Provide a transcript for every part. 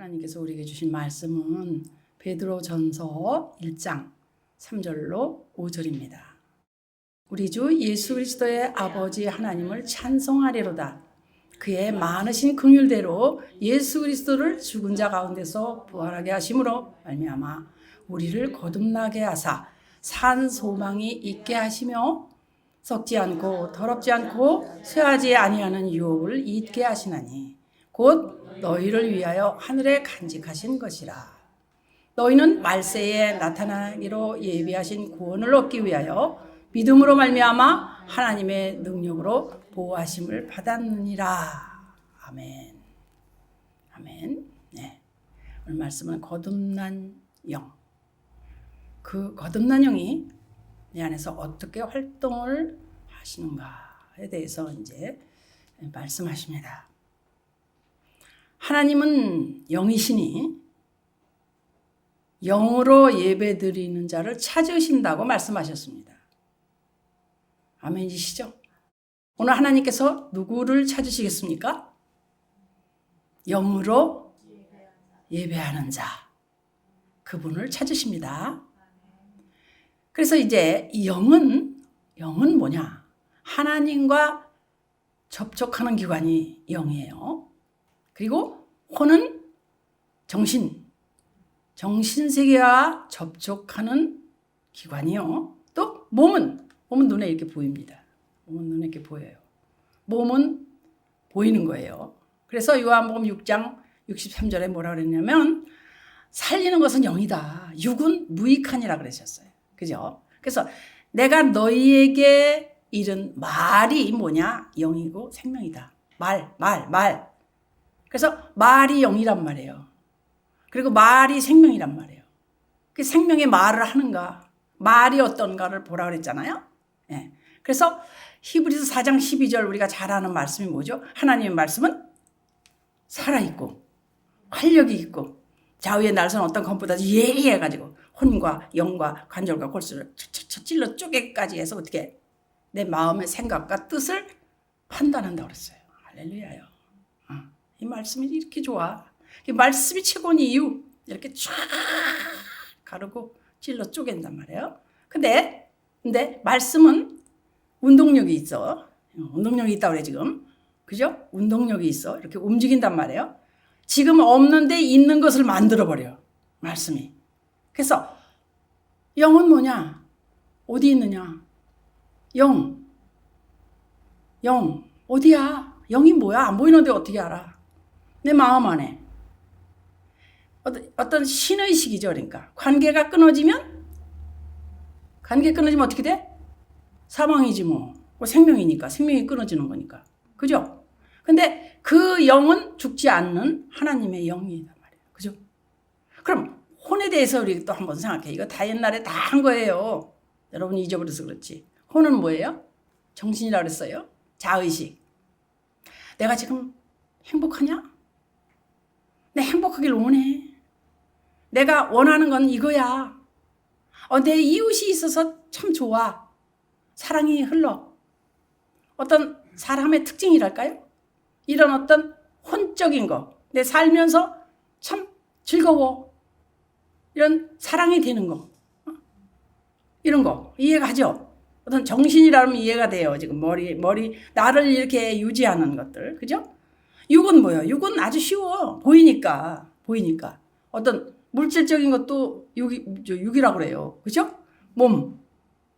하나님께서 우리에게 주신 말씀은 베드로전서 1장 3절로 5절입니다. 우리 주 예수 그리스도의 아버지 하나님을 찬송하리로다. 그의 많으신 긍휼대로 예수 그리스도를 죽은 자 가운데서 부활하게 하심으로 말미암아 우리를 거듭나게 하사 산 소망이 있게 하시며 썩지 않고 더럽지 않고 쇠하지 아니하는 유업을 잊게 하시나니 곧 너희를 위하여 하늘에 간직하신 것이라. 너희는 말세에 나타나기로 예비하신 구원을 얻기 위하여 믿음으로 말미암아 하나님의 능력으로 보호하심을 받았느니라. 아멘. 아멘. 네. 오늘 말씀은 거듭난 영. 그 거듭난 영이 내 안에서 어떻게 활동을 하시는가에 대해서 이제 말씀하십니다. 하나님은 영이시니 영으로 예배드리는 자를 찾으신다고 말씀하셨습니다. 아멘이시죠? 오늘 하나님께서 누구를 찾으시겠습니까? 영으로 예배하는 자, 그분을 찾으십니다. 그래서 이제 이 영은 뭐냐? 하나님과 접촉하는 기관이 영이에요. 그리고 혼은 정신세계와 접촉하는 기관이요. 또 몸은 눈에 이렇게 보입니다. 몸은 눈에 이렇게 보여요. 몸은 보이는 거예요. 그래서 요한복음 6장 63절에 뭐라 그랬냐면 살리는 것은 영이다. 육은 무익하니라 그러셨어요. 그죠? 그래서 내가 너희에게 이른 말이 뭐냐? 영이고 생명이다. 말. 그래서 말이 영이란 말이에요. 그리고 말이 생명이란 말이에요. 그 생명의 말을 하는가? 말이 어떤가를 보라 그랬잖아요. 예. 그래서 히브리서 4장 12절 우리가 잘 아는 말씀이 뭐죠? 하나님의 말씀은 살아있고 활력이 있고 좌우의 날선 어떤 검보다 예리해가지고 혼과 영과 관절과 골수를 찔러 쪼개까지 해서 어떻게 내 마음의 생각과 뜻을 판단한다고 그랬어요. 할렐루야요. 이 말씀이 이렇게 좋아. 이 말씀이 최고인 이유 이렇게 쫙 가르고 찔러 쪼갠단 말이에요. 근데 말씀은 운동력이 있어. 운동력이 있다고 그래 지금. 그죠? 운동력이 있어. 이렇게 움직인단 말이에요. 지금 없는데 있는 것을 만들어버려. 말씀이. 그래서 영은 뭐냐? 어디 있느냐? 영 어디야? 영이 뭐야? 안 보이는데 어떻게 알아? 내 마음 안에. 어떤 신의식이죠. 그러니까 관계가 끊어지면 어떻게 돼? 사망이지 뭐. 생명이니까. 생명이 끊어지는 거니까. 그죠? 근데 그 영은 죽지 않는 하나님의 영이란 말이에요. 그죠? 그럼 혼에 대해서 우리 또 한번 생각해. 이거 다 옛날에 다 한 거예요. 여러분이 잊어버려서 그렇지. 혼은 뭐예요? 정신이라고 그랬어요. 자의식. 내가 지금 행복하냐? 내 행복하길 원해. 내가 원하는 건 이거야. 내 이웃이 있어서 참 좋아. 사랑이 흘러. 어떤 사람의 특징이랄까요? 이런 어떤 혼적인 거. 내 살면서 참 즐거워. 이런 사랑이 되는 거. 이런 거. 이해가죠? 어떤 정신이라면 이해가 돼요. 지금 머리, 나를 이렇게 유지하는 것들. 그죠? 육은 뭐예요? 육은 아주 쉬워. 보이니까. 어떤 물질적인 것도 육이라고 그래요. 그죠? 몸.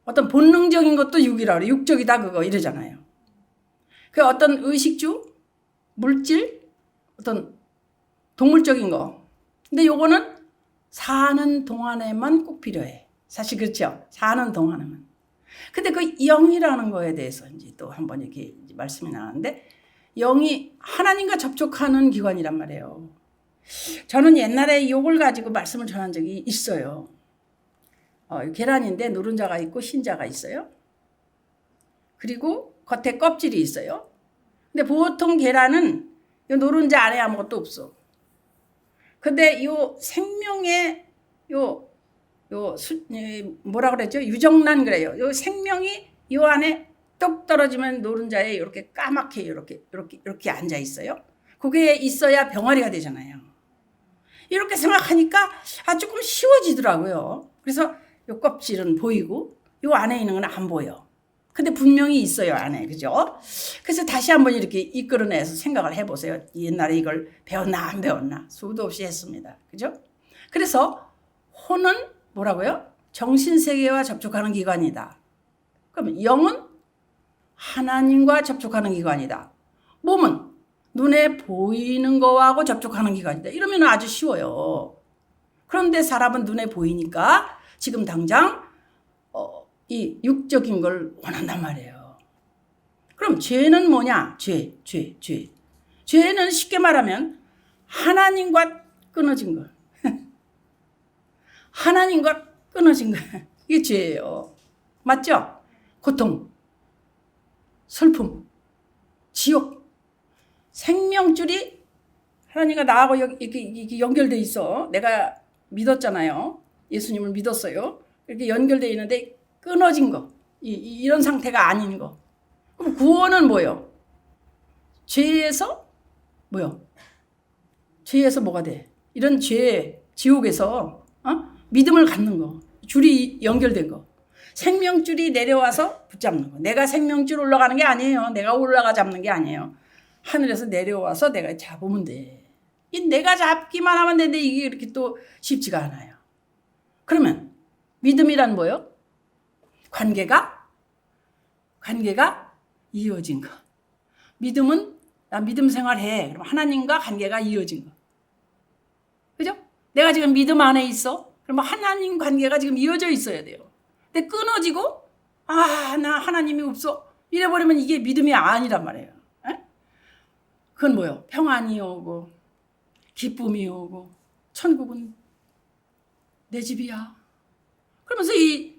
어떤 본능적인 것도 육이라고 그래요. 육적이다 그거 이러잖아요. 그 어떤 의식주, 물질, 어떤 동물적인 거. 근데 요거는 사는 동안에만 꼭 필요해. 사실 그렇죠? 사는 동안에만. 근데 그 영이라는 거에 대해서 이제 또 한번 이렇게 말씀이 나왔는데 영이 하나님과 접촉하는 기관이란 말이에요. 저는 옛날에 요걸 가지고 말씀을 전한 적이 있어요. 계란인데 노른자가 있고 흰자가 있어요. 그리고 겉에 껍질이 있어요. 근데 보통 계란은 요 노른자 안에 아무것도 없어. 근데 요 생명의 뭐라 그랬죠? 유정란 그래요. 요 생명이 요 안에 똑 떨어지면 노른자에 이렇게 까맣게 이렇게 앉아 있어요. 그게 있어야 병아리가 되잖아요. 이렇게 생각하니까 조금 쉬워지더라고요. 그래서 요 껍질은 보이고 요 안에 있는 건 안 보여. 근데 분명히 있어요, 안에. 그죠? 그래서 다시 한번 이렇게 이끌어내서 생각을 해보세요. 옛날에 이걸 배웠나 안 배웠나 수도 없이 했습니다. 그죠? 그래서 혼은 뭐라고요? 정신세계와 접촉하는 기관이다. 그럼 영은 하나님과 접촉하는 기관이다. 몸은 눈에 보이는 거하고 접촉하는 기관이다. 이러면 아주 쉬워요. 그런데 사람은 눈에 보이니까 지금 당장 이 육적인 걸 원한단 말이에요. 그럼 죄는 뭐냐? 죄는 쉽게 말하면 하나님과 끊어진 거. 하나님과 끊어진 거. 이게 죄예요. 맞죠? 고통, 슬픔, 지옥, 생명줄이 하나님과 나하고 이렇게 연결돼 있어. 내가 믿었잖아요. 예수님을 믿었어요. 이렇게 연결돼 있는데 끊어진 거. 이런 상태가 아닌 거. 그럼 구원은 뭐예요? 죄에서 뭐요? 죄에서 뭐가 돼? 이런 죄, 지옥에서 믿음을 갖는 거. 줄이 연결된 거. 생명줄이 내려와서 붙잡는 거. 내가 생명줄 올라가는 게 아니에요. 내가 올라가 잡는 게 아니에요. 하늘에서 내려와서 내가 잡으면 돼. 내가 잡기만 하면 되는데 이게 이렇게 또 쉽지가 않아요. 그러면 믿음이란 뭐예요? 관계가 이어진 거. 믿음은 나 믿음 생활해. 그럼 하나님과 관계가 이어진 거. 그죠? 내가 지금 믿음 안에 있어. 그럼 하나님 관계가 지금 이어져 있어야 돼요. 근데 끊어지고 나 하나님이 없어. 이래버리면 이게 믿음이 아니란 말이에요. 에? 그건 뭐예요? 평안이 오고 기쁨이 오고 천국은 내 집이야. 그러면서 이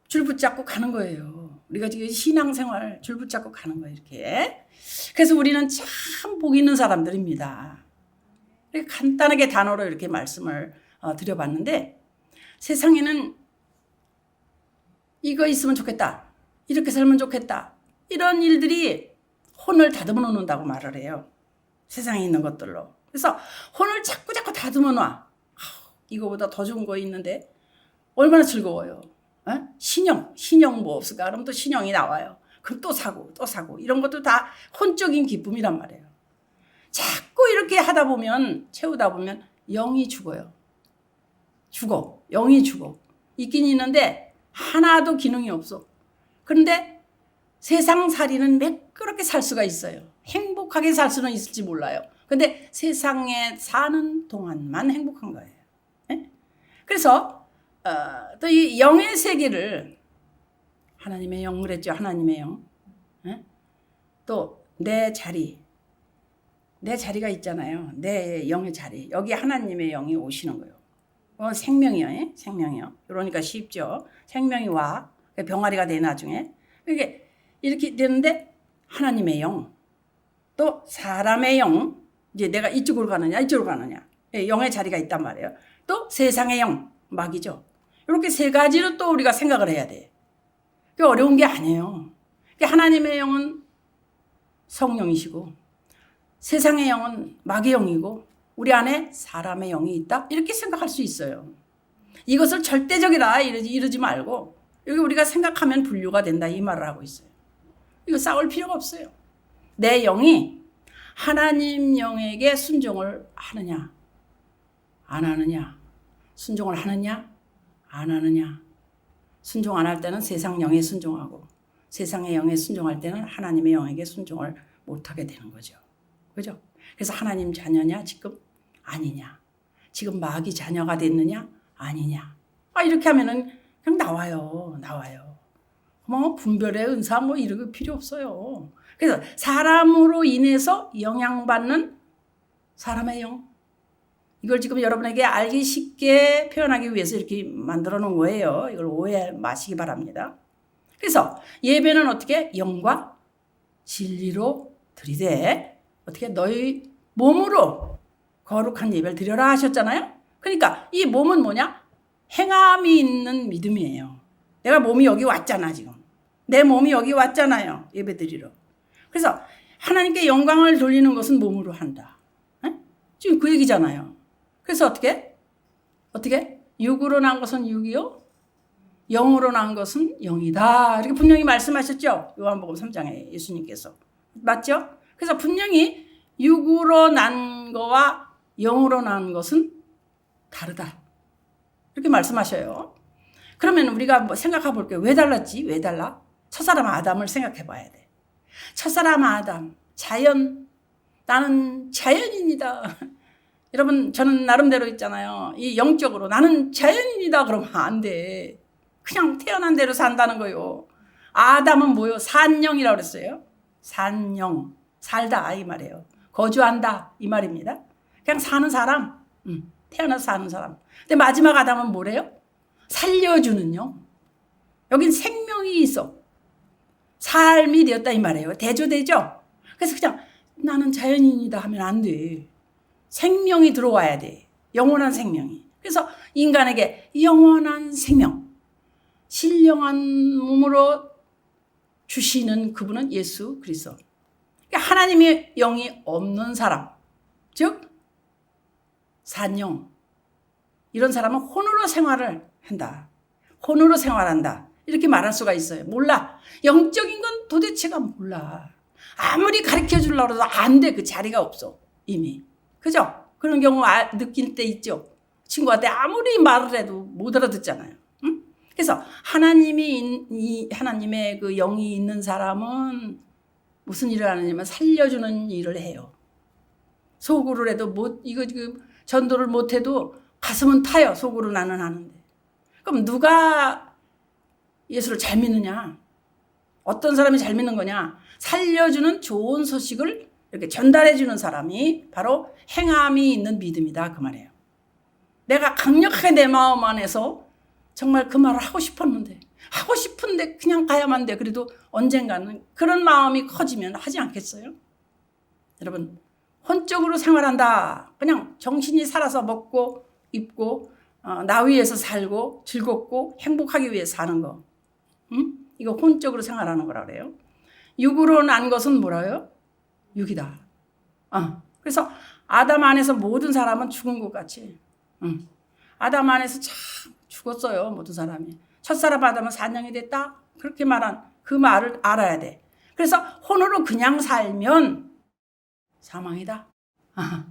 줄 붙잡고 가는 거예요. 우리가 지금 신앙생활 줄 붙잡고 가는 거예요. 이렇게. 그래서 우리는 참 복 있는 사람들입니다. 이렇게 간단하게 단어로 이렇게 말씀을 드려봤는데 세상에는 이거 있으면 좋겠다. 이렇게 살면 좋겠다. 이런 일들이 혼을 다듬어 놓는다고 말을 해요. 세상에 있는 것들로. 그래서 혼을 자꾸 다듬어 놔. 이거보다 더 좋은 거 있는데 얼마나 즐거워요. 신형 뭐 없을까? 그럼 또 신형이 나와요. 그럼 또 사고 이런 것도 다 혼적인 기쁨이란 말이에요. 자꾸 이렇게 하다 보면 채우다 보면 영이 죽어요. 영이 죽어. 있긴 있는데 하나도 기능이 없어. 그런데 세상살이는 매끄럽게 살 수가 있어요. 행복하게 살 수는 있을지 몰라요. 근데 세상에 사는 동안만 행복한 거예요. 그래서 또 이 영의 세계를 하나님의 영 그랬죠. 하나님의 영. 또 내 자리가 있잖아요. 내 영의 자리. 여기 하나님의 영이 오시는 거예요. 생명이요. 생명이요. 그러니까 쉽죠. 생명이 와. 병아리가 돼 나중에. 이렇게 되는데 하나님의 영. 또 사람의 영. 이제 내가 이쪽으로 가느냐 이쪽으로 가느냐. 영의 자리가 있단 말이에요. 또 세상의 영. 마귀죠. 이렇게 세 가지로 또 우리가 생각을 해야 돼. 그게 어려운 게 아니에요. 하나님의 영은 성령이시고 세상의 영은 마귀의 영이고 우리 안에 사람의 영이 있다. 이렇게 생각할 수 있어요. 이것을 절대적이다 이러지 말고 여기 우리가 생각하면 분류가 된다 이 말을 하고 있어요. 이거 싸울 필요가 없어요. 내 영이 하나님 영에게 순종을 하느냐 안 하느냐, 순종을 하느냐 안 하느냐. 순종 안 할 때는 세상 영에 순종하고 세상의 영에 순종할 때는 하나님의 영에게 순종을 못하게 되는 거죠. 그죠? 그래서 하나님 자녀냐 지금 아니냐, 지금 마귀 자녀가 됐느냐 아니냐. 이렇게 하면은 그냥 나와요. 뭐 분별의 은사 뭐 이런 거 필요 없어요. 그래서 사람으로 인해서 영향받는 사람의 영, 이걸 지금 여러분에게 알기 쉽게 표현하기 위해서 이렇게 만들어 놓은 거예요. 이걸 오해 마시기 바랍니다. 그래서 예배는 어떻게? 영과 진리로 드리되 어떻게? 너희 몸으로 거룩한 예배를 드려라 하셨잖아요. 그러니까 이 몸은 뭐냐? 행함이 있는 믿음이에요. 내가 몸이 여기 왔잖아 지금. 내 몸이 여기 왔잖아요. 예배 드리러. 그래서 하나님께 영광을 돌리는 것은 몸으로 한다. 지금 그 얘기잖아요. 그래서 어떻게? 육으로 난 것은 육이요, 영으로 난 것은 영이다. 이렇게 분명히 말씀하셨죠. 요한복음 3장에 예수님께서. 맞죠? 그래서 분명히 육으로 난 거와 영으로 난 것은 다르다. 이렇게 말씀하셔요. 그러면 우리가 뭐 생각해 볼게요. 왜 달랐지? 왜 달라? 첫사람 아담을 생각해 봐야 돼. 첫사람 아담, 자연, 나는 자연인이다. 여러분, 저는 나름대로 있잖아요. 이 영적으로 나는 자연인이다 그러면 안 돼. 그냥 태어난 대로 산다는 거요. 아담은 뭐요? 산영이라고 그랬어요. 산영, 살다 이 말이에요. 거주한다 이 말입니다. 그냥 사는 사람, 태어나서 사는 사람. 근데 마지막 아담은 뭐래요? 살려주는 영. 여긴 생명이 있어. 삶이 되었다 이 말이에요. 대조되죠? 그래서 그냥 나는 자연인이다 하면 안 돼. 생명이 들어와야 돼. 영원한 생명이. 그래서 인간에게 영원한 생명, 신령한 몸으로 주시는 그분은 예수 그리스도. 그러니까 하나님의 영이 없는 사람, 즉 산영, 이런 사람은 혼으로 생활을 한다. 혼으로 생활한다. 이렇게 말할 수가 있어요. 몰라. 영적인 건 도대체가 몰라. 아무리 가르쳐 주려고 해도 안 돼. 그 자리가 없어. 이미. 그죠? 그런 경우 느낄 때 있죠. 친구한테 아무리 말을 해도 못 알아듣잖아요. 응? 그래서 하나님의 그 영이 있는 사람은 무슨 일을 하느냐면 살려주는 일을 해요. 속으로 해도 이거 전도를 못 해도 가슴은 타요. 속으로 나는 하는데. 그럼 누가 예수를 잘 믿느냐? 어떤 사람이 잘 믿는 거냐? 살려주는 좋은 소식을 이렇게 전달해 주는 사람이 바로 행함이 있는 믿음이다 그 말이에요. 내가 강력하게 내 마음 안에서 정말 그 말을 하고 싶은데 그냥 가야만 돼. 그래도 언젠가는 그런 마음이 커지면 하지 않겠어요? 여러분, 혼적으로 생활한다. 그냥 정신이 살아서 먹고 입고 나 위해서 살고 즐겁고 행복하기 위해서 사는 거. 이거 혼적으로 생활하는 거라 그래요. 육으로 난 것은 뭐라요? 육이다. 그래서 아담 안에서 모든 사람은 죽은 것 같이. 아담 안에서 참 죽었어요. 모든 사람이. 첫사람 아담은 산영이 됐다. 그렇게 말한 그 말을 알아야 돼. 그래서 혼으로 그냥 살면 사망이다.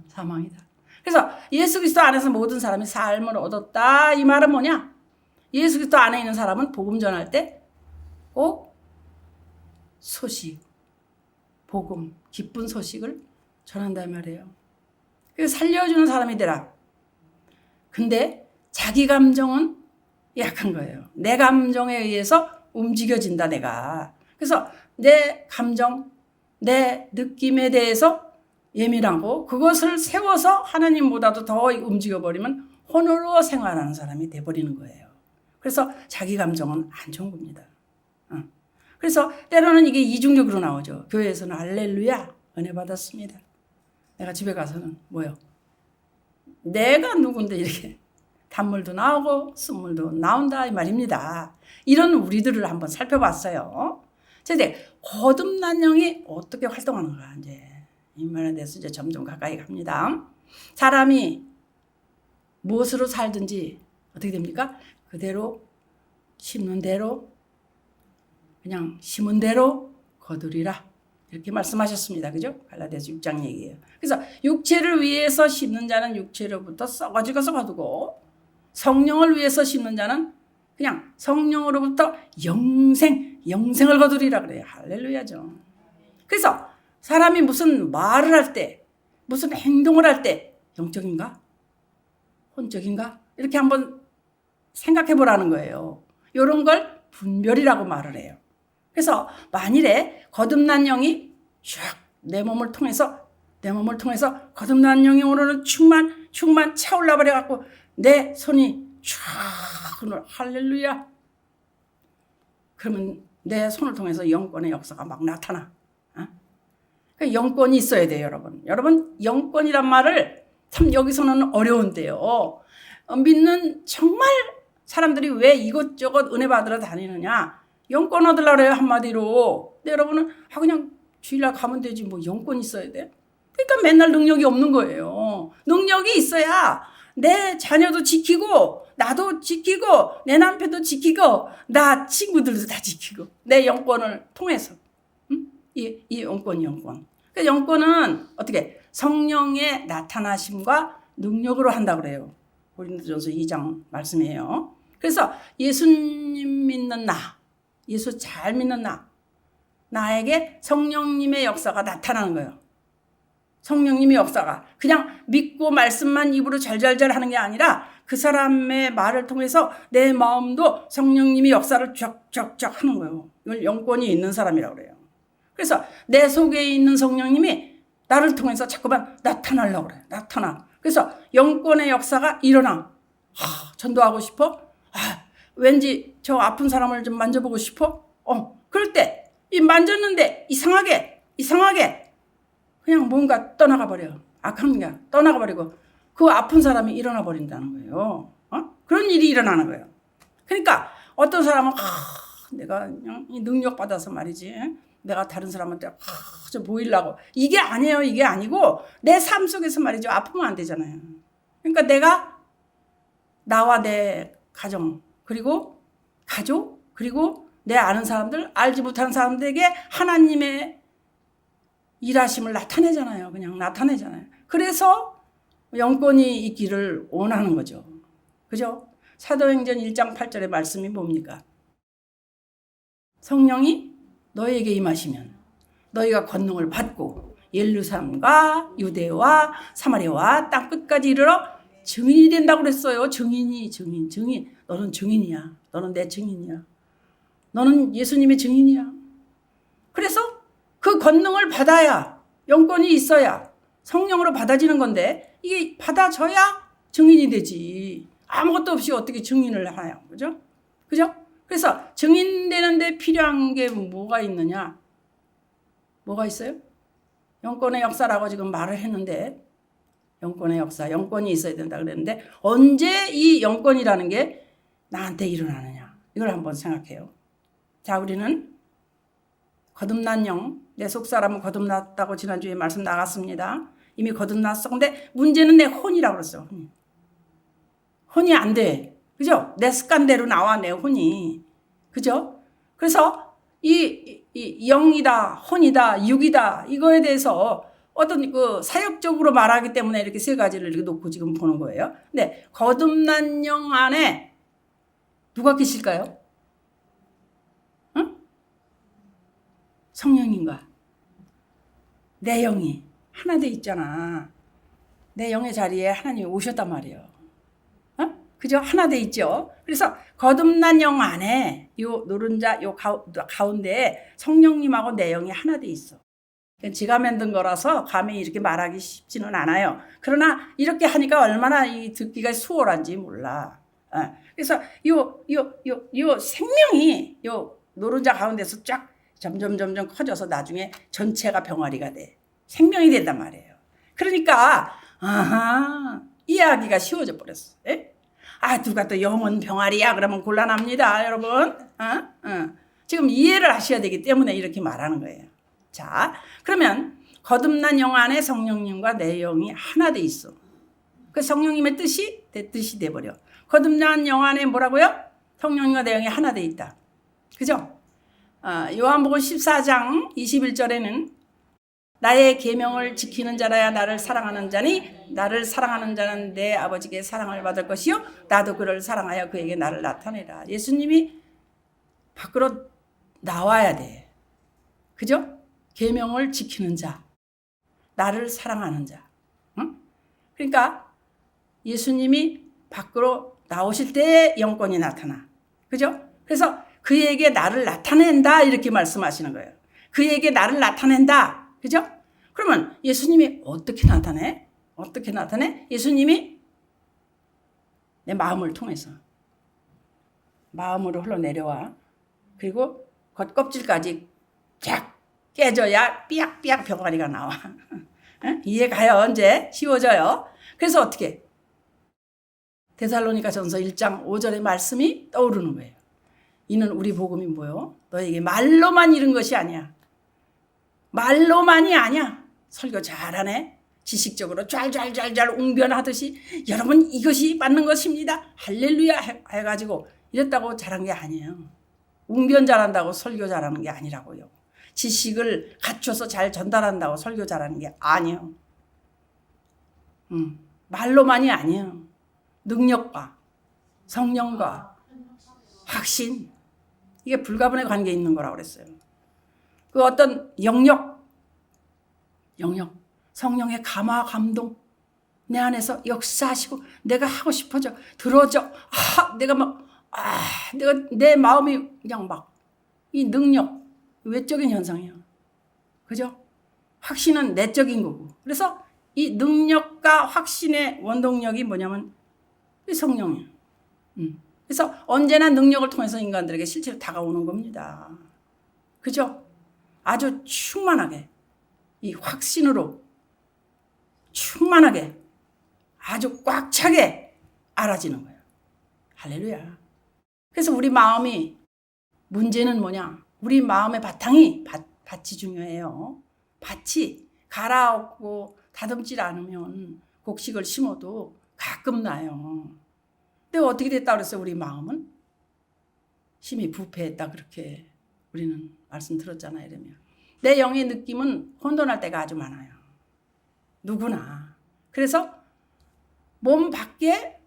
사망이다. 그래서 예수 그리스도 안에서 모든 사람이 삶을 얻었다. 이 말은 뭐냐? 예수 그리스도 안에 있는 사람은 복음 전할 때 꼭 소식, 복음, 기쁜 소식을 전한단 말이에요. 그래서 살려주는 사람이 되라. 근데 자기 감정은 약한 거예요. 내 감정에 의해서 움직여진다 내가. 그래서 내 감정, 내 느낌에 대해서 예민하고 그것을 세워서 하나님보다도 더 움직여버리면 혼으로 생활하는 사람이 돼버리는 거예요. 그래서 자기 감정은 안 좋은 겁니다. 그래서 때로는 이게 이중적으로 나오죠. 교회에서는 할렐루야 은혜 받았습니다. 내가 집에 가서는 뭐요? 내가 누군데 이렇게 단물도 나오고 쓴물도 나온다 이 말입니다. 이런 우리들을 한번 살펴봤어요. 이제 거듭난 영이 어떻게 활동하는가 이제 이 말에 대해서 이제 점점 가까이 갑니다. 사람이 무엇으로 살든지 어떻게 됩니까? 그대로 심는 대로 그냥 심은 대로 거두리라 이렇게 말씀하셨습니다. 그죠? 갈라디아서 6장 얘기예요. 그래서 육체를 위해서 심는 자는 육체로부터 썩어지고서 거두고 성령을 위해서 심는 자는 그냥 성령으로부터 영생을 거두리라 그래요. 할렐루야죠. 그래서 사람이 무슨 말을 할 때, 무슨 행동을 할 때 영적인가? 혼적인가? 이렇게 한번 생각해 보라는 거예요. 이런 걸 분별이라고 말을 해요. 그래서 만일에 거듭난 영이 쭉 내 몸을 통해서 거듭난 영으로는 충만 차올라 버려 갖고 내 손이 쫙 할렐루야. 그러면 내 손을 통해서 영권의 역사가 막 나타나. 그러니까 영권이 있어야 돼요, 여러분. 여러분 영권이란 말을 참 여기서는 어려운데요. 믿는 정말 사람들이 왜 이것저것 은혜 받으러 다니느냐? 영권 얻으려고 해요, 한마디로. 근데 여러분은 그냥 주일날 가면 되지 뭐 영권 있어야 돼? 그러니까 맨날 능력이 없는 거예요. 능력이 있어야 내 자녀도 지키고 나도 지키고 내 남편도 지키고 나 친구들도 다 지키고 내 영권을 통해서 이 영권. 그 영권은 어떻게 성령의 나타나심과 능력으로 한다고 그래요. 고린도전서 2장 말씀이에요. 그래서 예수님 믿는 예수 잘 믿는 나에게 성령님의 역사가 나타나는 거예요. 성령님의 역사가 그냥 믿고 말씀만 입으로 잘잘잘 하는 게 아니라 그 사람의 말을 통해서 내 마음도 성령님의 역사를 쫙쫙쫙 하는 거예요. 이걸 영권이 있는 사람이라고 그래요. 그래서 내 속에 있는 성령님이 나를 통해서 자꾸만 나타나려고 그래요. 나타나. 그래서 영권의 역사가 일어나. 전도하고 싶어? 왠지 저 아픈 사람을 좀 만져보고 싶어? 그럴 때 이 만졌는데 이상하게 그냥 뭔가 떠나가 버려. 악한 게 떠나가 버리고 그 아픈 사람이 일어나 버린다는 거예요. 그런 일이 일어나는 거예요. 그러니까 어떤 사람은 내가 그냥 능력 받아서 말이지. 내가 다른 사람한테 좀 보이려고. 이게 아니에요. 이게 아니고 내 삶 속에서 말이죠. 아프면 안 되잖아요. 그러니까 내가 나와 내 가정 그리고 가족 그리고 내 아는 사람들 알지 못하는 사람들에게 하나님의 일하심을 나타내잖아요. 그냥 나타내잖아요. 그래서 영권이 있기를 원하는 거죠. 그죠? 사도행전 1장 8절의 말씀이 뭡니까? 성령이 너희에게 임하시면 너희가 권능을 받고 예루살렘과 유대와 사마리아와 땅 끝까지 이르러 증인이 된다고 그랬어요. 증인. 너는 증인이야. 너는 내 증인이야. 너는 예수님의 증인이야. 그래서 그 권능을 받아야 영권이 있어야 성령으로 받아지는 건데 이게 받아져야 증인이 되지. 아무것도 없이 어떻게 증인을 하냐. 그죠? 그래서 증인되는데 필요한 게 뭐가 있느냐? 뭐가 있어요? 영권의 역사라고 지금 말을 했는데 영권의 역사, 영권이 있어야 된다 그랬는데 언제 이 영권이라는 게 나한테 일어나느냐? 이걸 한번 생각해요. 자, 우리는 거듭난 영, 내 속사람은 거듭났다고 지난주에 말씀 나갔습니다. 이미 거듭났어. 근데 문제는 내 혼이라고 그랬어. 혼이 안 돼. 그죠? 내 습관대로 나와, 내 혼이. 그죠? 그래서 이 영이다, 혼이다, 육이다, 이거에 대해서 어떤 그 사역적으로 말하기 때문에 이렇게 세 가지를 이렇게 놓고 지금 보는 거예요. 근데 거듭난 영 안에 누가 계실까요? 응? 성령님과 내 영이 하나 돼 있잖아. 내 영의 자리에 하나님이 오셨단 말이에요. 그죠? 하나 돼 있죠. 그래서 거듭난 영 안에 요 노른자 요 가운데 성령님하고 내 영이 하나 돼 있어. 지가 만든 거라서 감히 이렇게 말하기 쉽지는 않아요. 그러나 이렇게 하니까 얼마나 이 듣기가 수월한지 몰라. 그래서 요 생명이 요 노른자 가운데서 쫙 점점 커져서 나중에 전체가 병아리가 돼. 생명이 된단 말이에요. 그러니까 이해하기가 쉬워져 버렸어. 에? 누가 또 영은 병아리야 그러면 곤란합니다, 여러분. 지금 이해를 하셔야 되기 때문에 이렇게 말하는 거예요. 자, 그러면 거듭난 영 안에 성령님과 내 영이 하나 돼 있어. 그 성령님의 뜻이 내 뜻이 돼버려. 거듭난 영 안에 뭐라고요? 성령님과 내 영이 하나 돼 있다. 그죠? 요한복음 14장 21절에는 나의 계명을 지키는 자라야 나를 사랑하는 자니 나를 사랑하는 자는 내 아버지께 사랑을 받을 것이요 나도 그를 사랑하여 그에게 나를 나타내라. 예수님이 밖으로 나와야 돼. 그죠? 계명을 지키는 자, 나를 사랑하는 자. 응? 그러니까 예수님이 밖으로 나오실 때 영권이 나타나. 그죠? 그래서 그에게 나를 나타낸다 이렇게 말씀하시는 거예요. 그에게 나를 나타낸다. 그죠? 그러면 예수님이 어떻게 나타내? 어떻게 나타내? 예수님이 내 마음을 통해서 마음으로 흘러내려와. 그리고 겉껍질까지 쫙 깨져야 삐약삐약 병아리가 나와. 이해가요? 이제 쉬워져요. 그래서 어떻게? 데살로니가전서 1장 5절의 말씀이 떠오르는 거예요. 이는 우리 복음이 뭐요? 너에게 말로만 이른 것이 아니야. 말로만이 아니야. 설교 잘하네. 지식적으로 짤짤짤짤 웅변하듯이 여러분 이것이 맞는 것입니다. 할렐루야 해가지고 이랬다고 잘한 게 아니에요. 웅변 잘한다고 설교 잘하는 게 아니라고요. 지식을 갖춰서 잘 전달한다고 설교 잘하는 게 아니에요. 말로만이 아니에요. 능력과 성령과 확신, 이게 불가분의 관계에 있는 거라고 그랬어요. 그 어떤 영역, 성령의 감화 감동, 내 안에서 역사하시고 내가 하고 싶어져, 들어져, 내가 내 마음이 그냥 막 이 능력, 외적인 현상이에요. 그죠? 확신은 내적인 거고. 그래서 이 능력과 확신의 원동력이 뭐냐면 성령이에요. 그래서 언제나 능력을 통해서 인간들에게 실제로 다가오는 겁니다. 그죠? 아주 충만하게 이 확신으로 충만하게 아주 꽉 차게 알아지는 거예요. 할렐루야. 그래서 우리 마음이 문제는 뭐냐? 우리 마음의 바탕이 밭이 중요해요. 밭이 갈아엎고 다듬질 않으면 곡식을 심어도 가끔 나요. 근데 어떻게 됐다 그랬어요? 우리 마음은 심히 부패했다, 그렇게 우리는 말씀 들었잖아요. 이러면 내 영의 느낌은 혼돈할 때가 아주 많아요. 누구나. 그래서 몸 밖에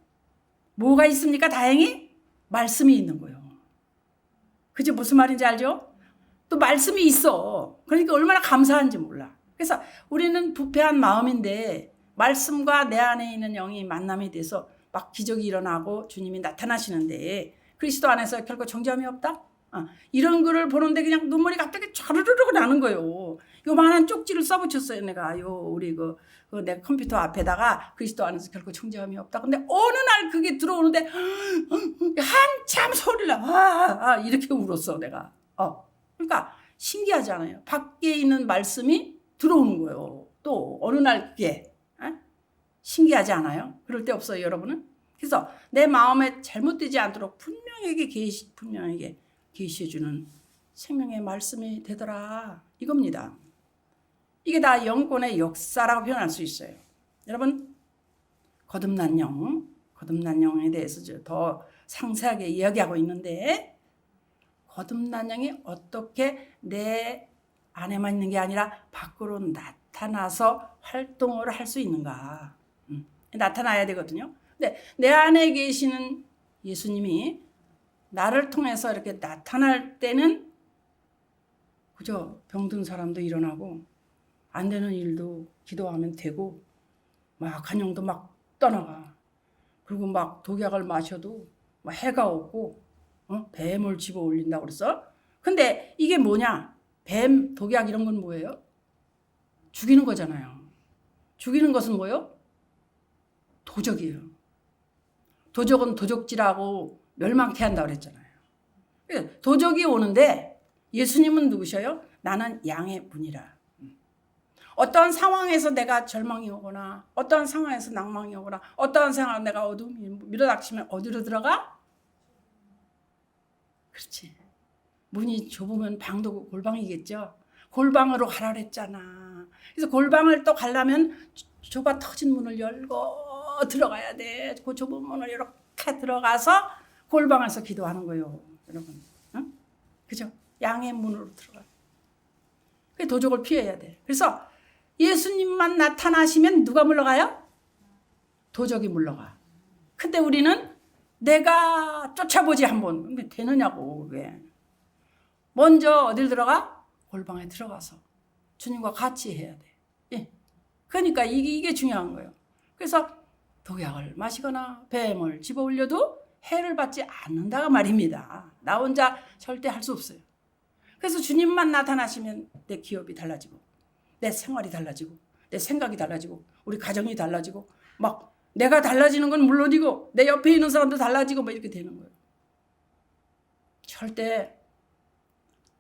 뭐가 있습니까? 다행히 말씀이 있는 거예요. 그죠? 무슨 말인지 알죠? 또 말씀이 있어. 그러니까 얼마나 감사한지 몰라. 그래서 우리는 부패한 마음인데 말씀과 내 안에 있는 영이 만남이 돼서 막 기적이 일어나고 주님이 나타나시는데 그리스도 안에서 결코 정죄함이 없다? 이런 글을 보는데 그냥 눈물이 갑자기 촤르르르 나는 거예요. 요만한 쪽지를 써붙였어요. 내가 우리 내 컴퓨터 앞에다가 그리스도 안에서 결코 정죄함이 없다. 근데 어느 날 그게 들어오는데 한참 소리를 이렇게 울었어 내가. 그러니까 신기하지 않아요? 밖에 있는 말씀이 들어오는 거예요. 또 어느 날 그게 신기하지 않아요? 그럴 때 없어요, 여러분은? 그래서 내 마음에 잘못되지 않도록 분명하게 계시해주는 생명의 말씀이 되더라, 이겁니다. 이게 다 영권의 역사라고 표현할 수 있어요. 여러분, 거듭난 영에 대해서 더 상세하게 이야기하고 있는데, 거듭난 영이 어떻게 내 안에만 있는 게 아니라 밖으로 나타나서 활동을 할 수 있는가. 나타나야 되거든요. 근데 내 안에 계시는 예수님이 나를 통해서 이렇게 나타날 때는 그죠? 병든 사람도 일어나고 안 되는 일도 기도하면 되고 막 한영도 막 떠나가. 그리고 막 독약을 마셔도 막 해가 없고 뱀을 집어 올린다고 그랬어. 근데 이게 뭐냐? 뱀, 독약 이런 건 뭐예요? 죽이는 거잖아요. 죽이는 것은 뭐예요? 도적이에요. 도적은 도적질하고 멸망케 한다고 그랬잖아요. 도적이 오는데 예수님은 누구셔요? 나는 양의 문이라. 어떠한 상황에서 내가 절망이 오거나 어떠한 상황에서 낭망이 오거나 어떠한 상황에서 내가 어둠이 밀어닥치면 어디로 들어가? 그렇지. 문이 좁으면 방도 골방이겠죠. 골방으로 가라 그랬잖아. 그래서 골방을 또 가려면 좁아 터진 문을 열고 들어가야 돼. 그 좁은 문을 이렇게 들어가서 골방에서 기도하는 거예요, 여러분. 응? 그죠? 양의 문으로 들어가. 그 도적을 피해야 돼. 그래서 예수님만 나타나시면 누가 물러가요? 도적이 물러가. 근데 우리는 내가 쫓아보지 한번 되느냐고. 왜? 먼저 어딜 들어가? 골방에 들어가서 주님과 같이 해야 돼. 예. 그러니까 이게 중요한 거예요. 그래서 독약을 마시거나 뱀을 집어 올려도 해를 받지 않는다가 말입니다. 나 혼자 절대 할 수 없어요. 그래서 주님만 나타나시면 내 기업이 달라지고 내 생활이 달라지고 내 생각이 달라지고 우리 가정이 달라지고 막 내가 달라지는 건 물론이고 내 옆에 있는 사람도 달라지고 막 이렇게 되는 거예요. 절대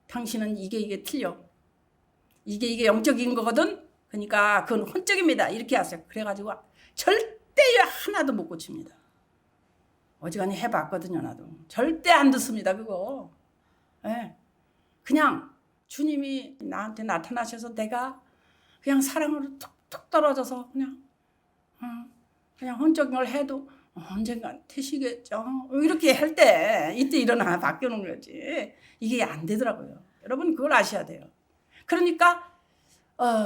당신은 이게 틀려. 이게 영적인 거거든. 그러니까 그건 혼적입니다. 이렇게 하세요. 그래가지고 절대 하나도 못 고칩니다. 어지간히 해봤거든요, 나도. 절대 안 듣습니다, 그거. 네. 그냥 주님이 나한테 나타나셔서 내가 그냥 사랑으로 툭 툭 떨어져서 그냥 헌정을 해도 언젠간 태시겠죠. 이렇게 할 때 이때 일어나 바뀌는 거지. 이게 안 되더라고요. 여러분 그걸 아셔야 돼요. 그러니까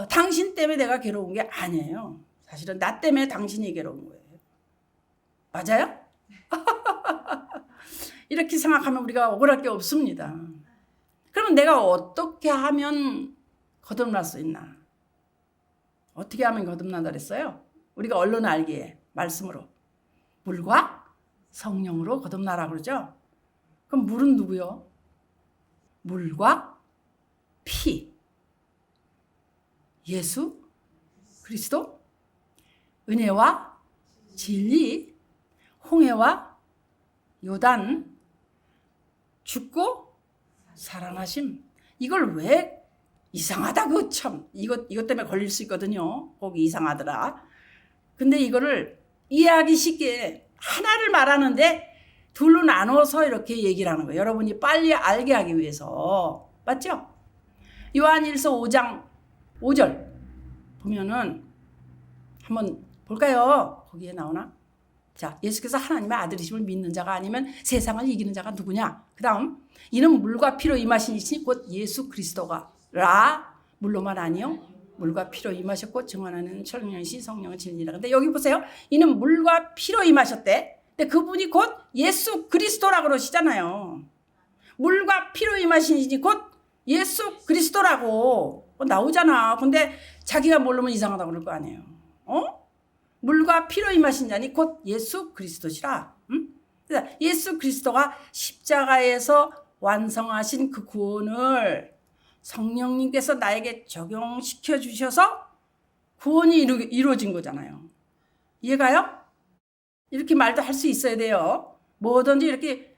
당신 때문에 내가 괴로운 게 아니에요. 사실은 나 때문에 당신이 괴로운 거예요. 맞아요? 이렇게 생각하면 우리가 억울할 게 없습니다. 그러면 내가 어떻게 하면 거듭날 수 있나? 어떻게 하면 거듭난다 그랬어요? 우리가 얼른 알기에 말씀으로. 물과 성령으로 거듭나라 그러죠? 그럼 물은 누구요? 물과 피. 예수 그리스도, 은혜와 진리, 홍해와 요단, 죽고 살아나심. 이걸 왜 이상하다 그 참 이것 때문에 걸릴 수 있거든요. 꼭 이상하더라. 근데 이거를 이해하기 쉽게 하나를 말하는데 둘로 나눠서 이렇게 얘기를 하는 거예요. 여러분이 빨리 알게 하기 위해서. 맞죠? 요한일서 5장 5절 보면은 한번 볼까요? 거기에 나오나? 자, 예수께서 하나님의 아들이심을 믿는 자가 아니면 세상을 이기는 자가 누구냐? 그 다음 이는 물과 피로 임하신 이시니 곧 예수 그리스도가 라 물로만 아니요 물과 피로 임하셨고 증언하는 천령이신 성령은 진리라. 근데 여기 보세요. 이는 물과 피로 임하셨대. 근데 그분이 곧 예수 그리스도라고 그러시잖아요. 물과 피로 임하신 이시니 곧 예수 그리스도라고 나오잖아. 근데 자기가 모르면 이상하다고 그럴 거 아니에요. 물과 피로 임하신 자니 곧 예수 그리스도시라. 그래서 예수 그리스도가 십자가에서 완성하신 그 구원을 성령님께서 나에게 적용시켜 주셔서 구원이 이루어진 거잖아요. 이해가요? 이렇게 말도 할 수 있어야 돼요. 뭐든지 이렇게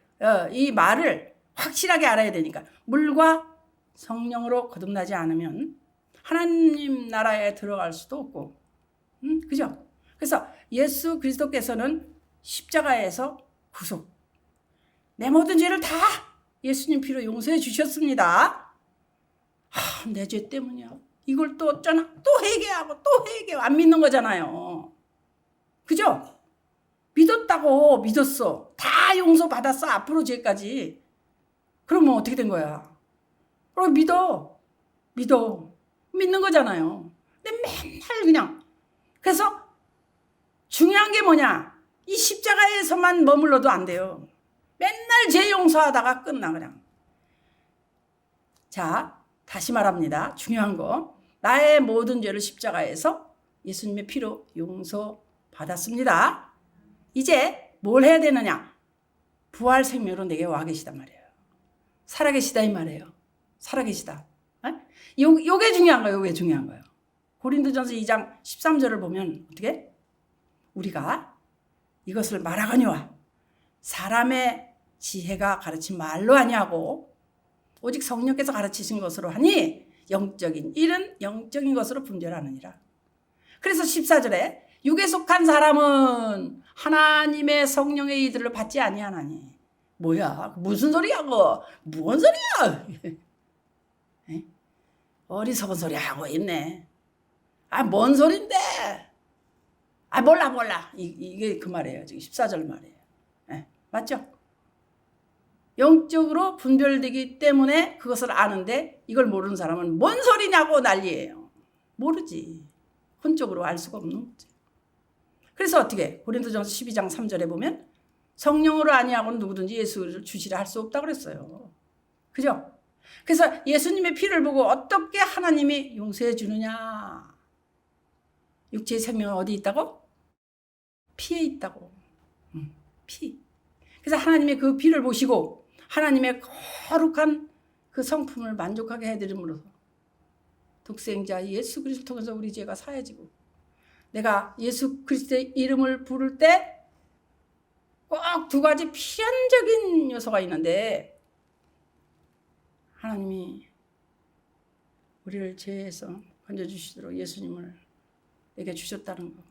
이 말을 확실하게 알아야 되니까. 물과 성령으로 거듭나지 않으면 하나님 나라에 들어갈 수도 없고, 그죠? 그래서 예수 그리스도께서는 십자가에서 구속, 내 모든 죄를 다 예수님 피로 용서해 주셨습니다. 내 죄 때문이야. 이걸 또 어쩌나? 또 회개하고 또 회개하고 안 믿는 거잖아요. 그죠? 믿었다고 믿었어. 다 용서받았어. 앞으로 죄까지. 그러면 어떻게 된 거야? 그럼 믿어. 믿는 거잖아요. 근데 맨날 그냥. 그래서 중요한 게 뭐냐? 이 십자가에서만 머물러도 안 돼요. 맨날 죄 용서하다가 끝나 그냥. 자, 다시 말합니다. 중요한 거. 나의 모든 죄를 십자가에서 예수님의 피로 용서받았습니다. 이제 뭘 해야 되느냐? 부활 생명으로 내게 와 계시단 말이에요. 살아계시다 이 말이에요. 살아계시다. 요게 중요한 거예요. 요게 중요한 거예요. 고린도전서 2장 13절을 보면 어떻게? 우리가 이것을 말하거니와 사람의 지혜가 가르친 말로 아니하고 오직 성령께서 가르치신 것으로 하니 영적인 일은 영적인 것으로 분별하느니라. 그래서 14절에 육에 속한 사람은 하나님의 성령의 이들을 받지 아니하나니. 뭐야? 무슨 소리야 그거? 무슨 소리야? 어리석은 소리 하고 있네. 뭔 소린데? 몰라. 이게 그 말이에요. 지금 14절 말이에요. 맞죠? 영적으로 분별되기 때문에 그것을 아는데 이걸 모르는 사람은 뭔 소리냐고 난리예요. 모르지. 혼적으로 알 수가 없는 거지. 그래서 어떻게? 고린도전서 12장 3절에 보면 성령으로 아니하고는 누구든지 예수를 주시라 할 수 없다고 그랬어요. 그죠? 그래서 예수님의 피를 보고 어떻게 하나님이 용서해 주느냐? 육체의 생명은 어디 있다고? 피에 있다고. 피. 그래서 하나님의 그 피를 보시고 하나님의 거룩한 그 성품을 만족하게 해드림으로써 독생자 예수 그리스도를 통해서 우리 죄가 사해지고, 내가 예수 그리스도의 이름을 부를 때 꼭 두 가지 필연적인 요소가 있는데, 하나님이 우리를 죄에서 건져주시도록 예수님을 내게 주셨다는 거.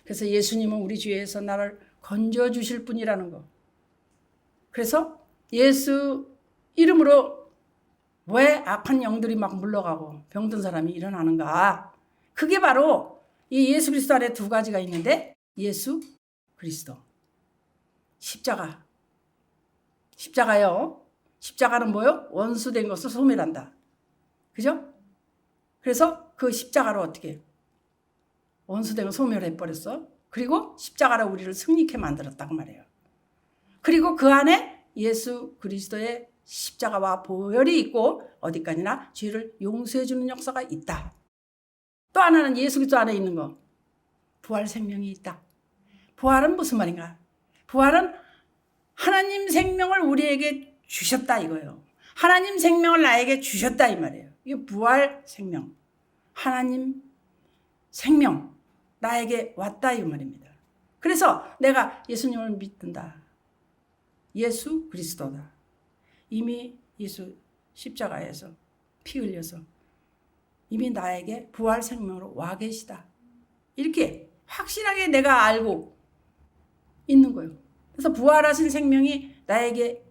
그래서 예수님은 우리 죄에서 나를 건져주실 분이라는 거. 그래서 예수 이름으로 왜 악한 영들이 막 물러가고 병든 사람이 일어나는가? 그게 바로 이 예수 그리스도 안에 두 가지가 있는데 예수 그리스도. 십자가요. 십자가는 뭐요? 원수된 것을 소멸한다. 그죠? 그래서 그 십자가로 어떻게 원수된 걸 소멸해버렸어. 그리고 십자가로 우리를 승리케 만들었다고 말해요. 그리고 그 안에 예수 그리스도의 십자가와 보혈이 있고 어디까지나 죄를 용서해주는 역사가 있다. 또 하나는 예수 그리스도 안에 있는 거. 부활 생명이 있다. 부활은 무슨 말인가? 부활은 하나님 생명을 우리에게 주셨다 이거예요. 하나님 생명을 나에게 주셨다 이 말이에요. 이게 부활 생명. 하나님 생명 나에게 왔다 이 말입니다. 그래서 내가 예수님을 믿는다. 예수 그리스도다. 이미 예수 십자가에서 피 흘려서 이미 나에게 부활 생명으로 와 계시다. 이렇게 확실하게 내가 알고 있는 거예요. 그래서 부활하신 생명이 나에게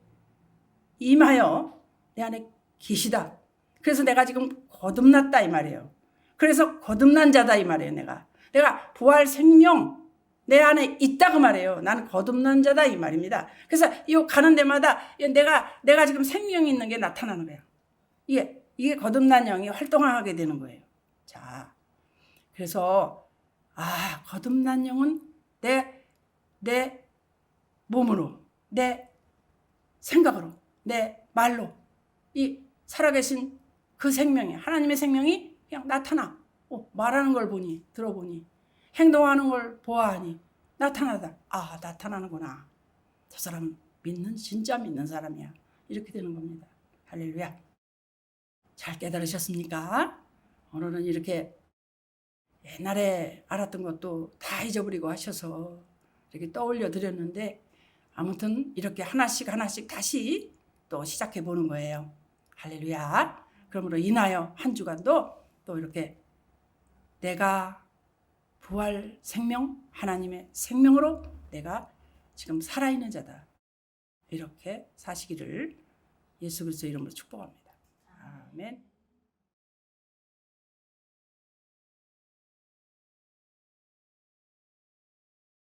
임하여 내 안에 계시다. 그래서 내가 지금 거듭났다 이 말이에요. 그래서 거듭난 자다 이 말이에요. 내가 부활 생명 내 안에 있다 그 말이에요. 나는 거듭난 자다 이 말입니다. 그래서 이 가는 데마다 내가 지금 생명이 있는 게 나타나는 거예요. 이게 거듭난 영이 활동하게 되는 거예요. 자, 그래서 거듭난 영은 내 몸으로, 내 생각으로, 내 말로 이 살아계신 그 생명이 하나님의 생명이 그냥 나타나. 말하는 걸 보니 들어보니 행동하는 걸 보아하니 나타나다. 나타나는구나. 저 사람 진짜 믿는 사람이야. 이렇게 되는 겁니다. 할렐루야. 잘 깨달으셨습니까? 오늘은 이렇게 옛날에 알았던 것도 다 잊어버리고 하셔서 이렇게 떠올려 드렸는데 아무튼 이렇게 하나씩 다시 또 시작해 보는 거예요. 할렐루야. 그러므로 인하여 한 주간도 또 이렇게 내가 부활 생명, 하나님의 생명으로 내가 지금 살아있는 자다. 이렇게 사시기를 예수 그리스도 이름으로 축복합니다.